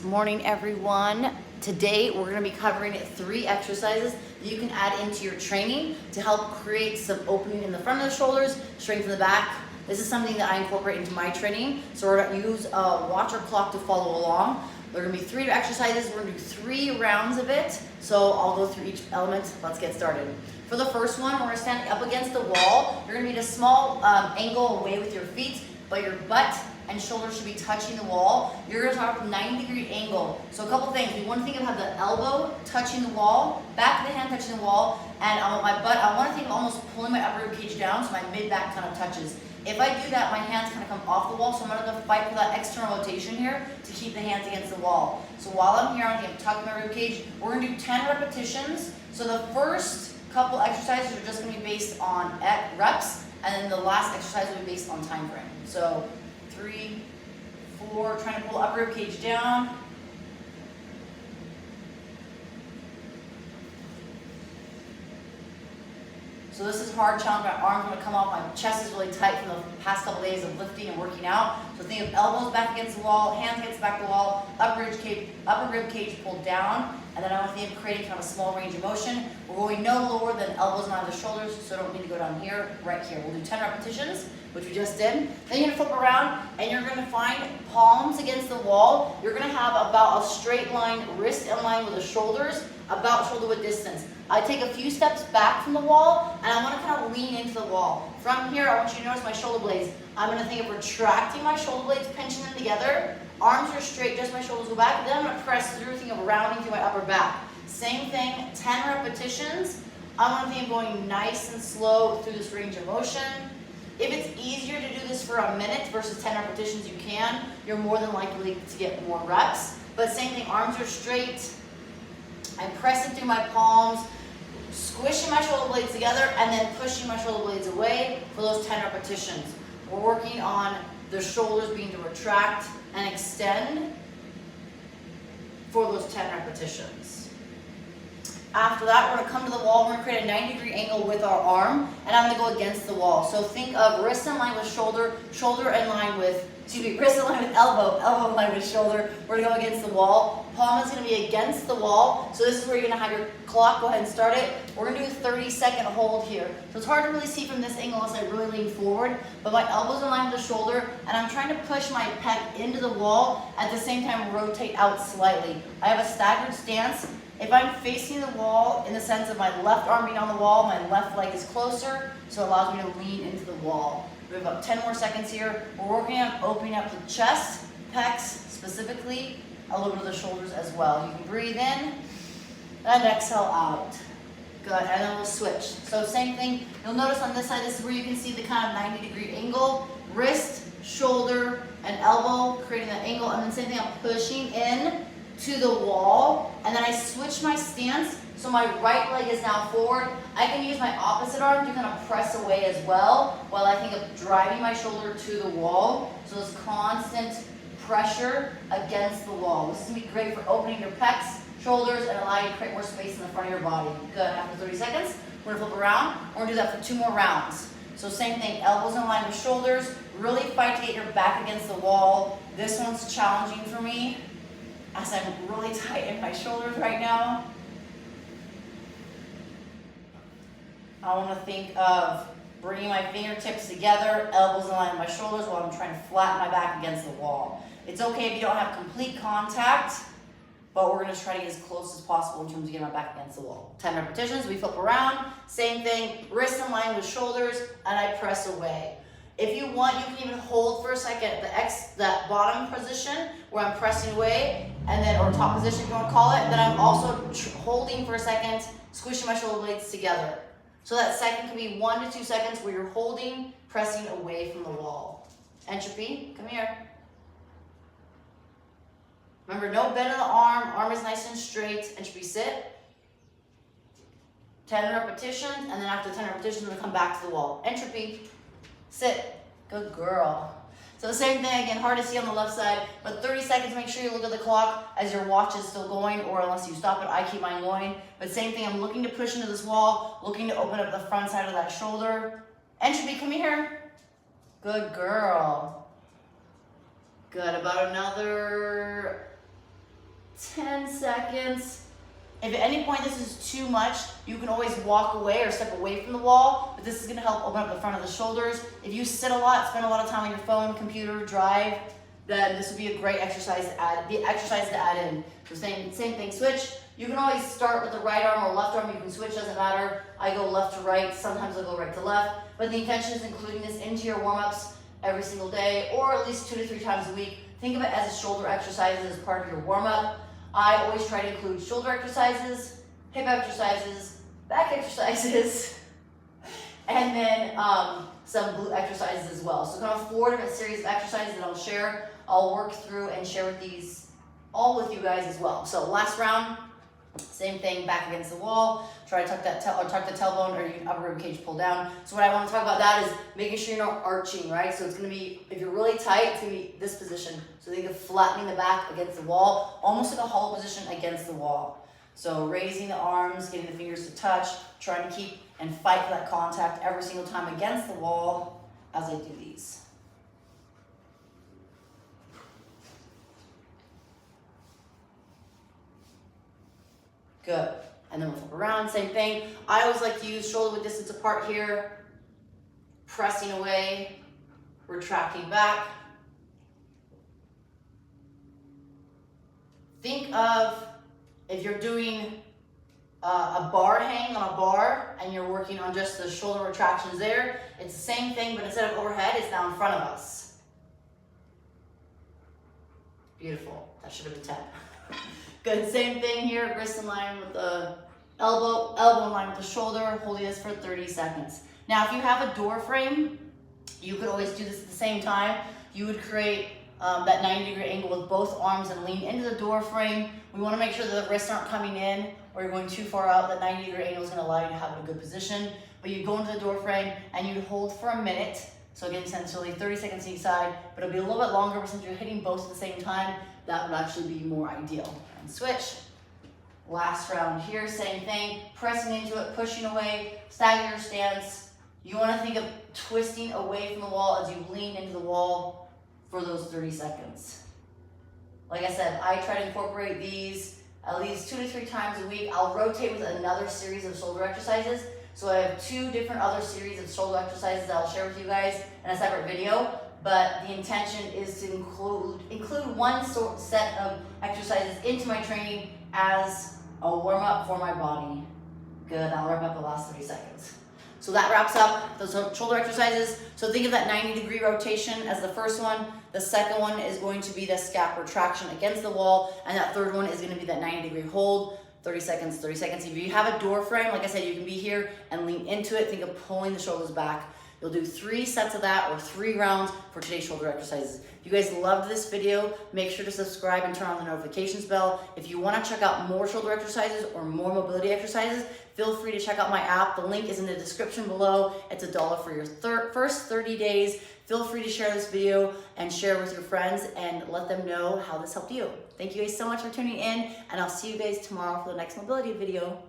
Morning, everyone. Today we're going to be covering 3 exercises that you can add into your training to help create some opening in the front of the shoulders, strengthen the back. This is something that I incorporate into my training, so we're going to use a watch or clock to follow along. There are going to be 3 exercises. We're going to do 3 rounds of it, so I'll go through each element. Let's get started. For the first one, we're going to stand up against the wall. You're going to be at a small angle away with your feet, but your butt and shoulders should be touching the wall. You're going to start with a 90-degree angle. So a couple things. We want to think of how the elbow touching the wall, back of the hand touching the wall, and I want to think of almost pulling my upper rib cage down so my mid-back kind of touches. If I do that, my hands kind of come off the wall, so I'm going to fight for that external rotation here to keep the hands against the wall. So while I'm here, I'm going to tuck my rib cage. We're going to do 10 repetitions. So the first couple exercises are just going to be based on reps, and then the last exercise will be based on time frame. So 3, 4, trying to pull upper rib cage down. So this is hard challenge. My arms are going to come off. My chest is really tight from the past couple days of lifting and working out. So think of elbows back against the wall, hands against the back of the wall, upper rib cage pulled down, and then I want to think of creating kind of a small range of motion. We're going no lower than elbows and either shoulders, so I don't need to go down here, right here. We'll do 10 repetitions, which we just did. Then you're going to flip around, and you're going to find palms against the wall. You're going to have about a straight line, wrist in line with the shoulders, about shoulder width distance. I take a few steps back from the wall, and I want to kind of lean into the wall. From here, I want you to notice my shoulder blades. I'm going to think of retracting my shoulder blades, pinching them together. Arms are straight, just my shoulders go back. Then I'm going to press through, think of rounding through my upper back. Same thing, 10 repetitions. I want to think of going nice and slow through this range of motion. If it's easier to do this for a minute versus 10 repetitions, you can. You're more than likely to get more reps. But same thing, arms are straight. I'm pressing through my palms, squishing my shoulder blades together, and then pushing my shoulder blades away for those 10 repetitions. We're working on the shoulders being to retract and extend for those 10 repetitions. After that, we're going to come to the wall. We're going to create a 90-degree angle with our arm, and I'm going to go against the wall. So think of wrist in line with shoulder, shoulder in line with, wrist in line with elbow, elbow in line with shoulder. We're going to go against the wall. Palm is going to be against the wall. So this is where you're going to have your clock. Go ahead and start it. We're going to do a 30-second hold here. So it's hard to really see from this angle unless I really lean forward, but my elbow's in line with the shoulder, and I'm trying to push my pec into the wall, at the same time rotate out slightly. I have a staggered stance. If I'm facing the wall in the sense of my left arm being on the wall, my left leg is closer, so it allows me to lean into the wall. We have about 10 more seconds here. We're working on opening up the chest, pecs specifically, a little bit of the shoulders as well. You can breathe in and exhale out. Good, and then we'll switch. So same thing, you'll notice on this side, this is where you can see the kind of 90-degree angle, wrist, shoulder, and elbow, creating that angle, and then same thing, I'm pushing in to the wall, and then I switch my stance, so my right leg is now forward. I can use my opposite arm to kind of press away as well, while I think of driving my shoulder to the wall, so this constant pressure against the wall. This is going to be great for opening your pecs, shoulders, and allowing you to create more space in the front of your body. Good, after 30 seconds, we're going to flip around. We're going to do that for 2 more rounds. So same thing, elbows in line with shoulders, really fight to get your back against the wall. This one's challenging for me, as I'm really tight in my shoulders right now. I want to think of bringing my fingertips together, elbows in line with my shoulders while I'm trying to flatten my back against the wall. It's okay if you don't have complete contact, but we're going to try to get as close as possible in terms of getting my back against the wall. 10 repetitions, we flip around, same thing, wrist in line with shoulders, and I press away. If you want, you can even hold for a second that bottom position where I'm pressing away, and then, or top position if you want to call it, then I'm also holding for a second, squishing my shoulder blades together. So that second can be 1 to 2 seconds where you're holding, pressing away from the wall. Entropy, come here. Remember, no bend in the arm is nice and straight. Entropy, sit. 10 repetitions, and then after 10 repetitions, we're going to come back to the wall. Entropy, sit. Good girl. So the same thing, again, hard to see on the left side, but 30 seconds, make sure you look at the clock as your watch is still going, or unless you stop it, I keep mine going. But same thing, I'm looking to push into this wall, looking to open up the front side of that shoulder. Entropy, come here. Good girl. Good, about another 10 seconds. If at any point this is too much, you can always walk away or step away from the wall, but this is gonna help open up the front of the shoulders. If you sit a lot, spend a lot of time on your phone, computer, drive, then this would be a great exercise to add in. So same thing, switch. You can always start with the right arm or left arm. You can switch, doesn't matter. I go left to right, sometimes I go right to left. But the intention is including this into your warm-ups every single day, or at least 2 to 3 times a week. Think of it as a shoulder exercise as part of your warm-up. I always try to include shoulder exercises, hip exercises, back exercises, and then some glute exercises as well. So kind of 4 different series of exercises that I'll share. I'll work through and share with these all with you guys as well. So last round, same thing, back against the wall. Try to tuck the tailbone or your upper rib cage pull down. So what I want to talk about that is making sure you're not arching, right? So it's going to be, if you're really tight, it's going to be this position. So think of flattening the back against the wall, almost like a hollow position against the wall. So raising the arms, getting the fingers to touch, trying to keep and fight for that contact every single time against the wall as I do these. Good. And then we'll flip around, same thing. I always like to use shoulder width distance apart here, pressing away, retracting back. Think of if you're doing a bar hang on a bar and you're working on just the shoulder retractions there. It's the same thing, but instead of overhead, it's now in front of us. Beautiful. That should have been 10. Good, same thing here, wrist in line with the elbow in line with the shoulder, holding this for 30 seconds. Now, if you have a door frame, you could always do this at the same time. You would create that 90-degree angle with both arms and lean into the door frame. We want to make sure that the wrists aren't coming in or you're going too far out. That 90-degree angle is going to allow you to have a good position. But you go into the door frame and you hold for a minute. So again, essentially 30 seconds each side, but it'll be a little bit longer, but since you're hitting both at the same time, that would actually be more ideal. And switch. Last round here, same thing, pressing into it, pushing away, stagger stance. You want to think of twisting away from the wall as you lean into the wall for those 30 seconds. Like I said, I try to incorporate these at least 2 to 3 times a week. I'll rotate with another series of shoulder exercises. So I have 2 different other series of shoulder exercises that I'll share with you guys in a separate video. But the intention is to include one set of exercises into my training as a warm-up for my body. Good, I'll wrap up the last 30 seconds. So that wraps up those shoulder exercises. So think of that 90-degree rotation as the first one. The second one is going to be the scap retraction against the wall. And that third one is going to be that 90-degree hold. 30 seconds, 30 seconds. If you have a door frame, like I said, you can be here and lean into it. Think of pulling the shoulders back. You'll do 3 sets of that or 3 rounds for today's shoulder exercises. If you guys loved this video, make sure to subscribe and turn on the notifications bell. If you want to check out more shoulder exercises or more mobility exercises, feel free to check out my app. The link is in the description below. It's $1 for your first 30 days. Feel free to share this video and share with your friends and let them know how this helped you. Thank you guys so much for tuning in, and I'll see you guys tomorrow for the next mobility video.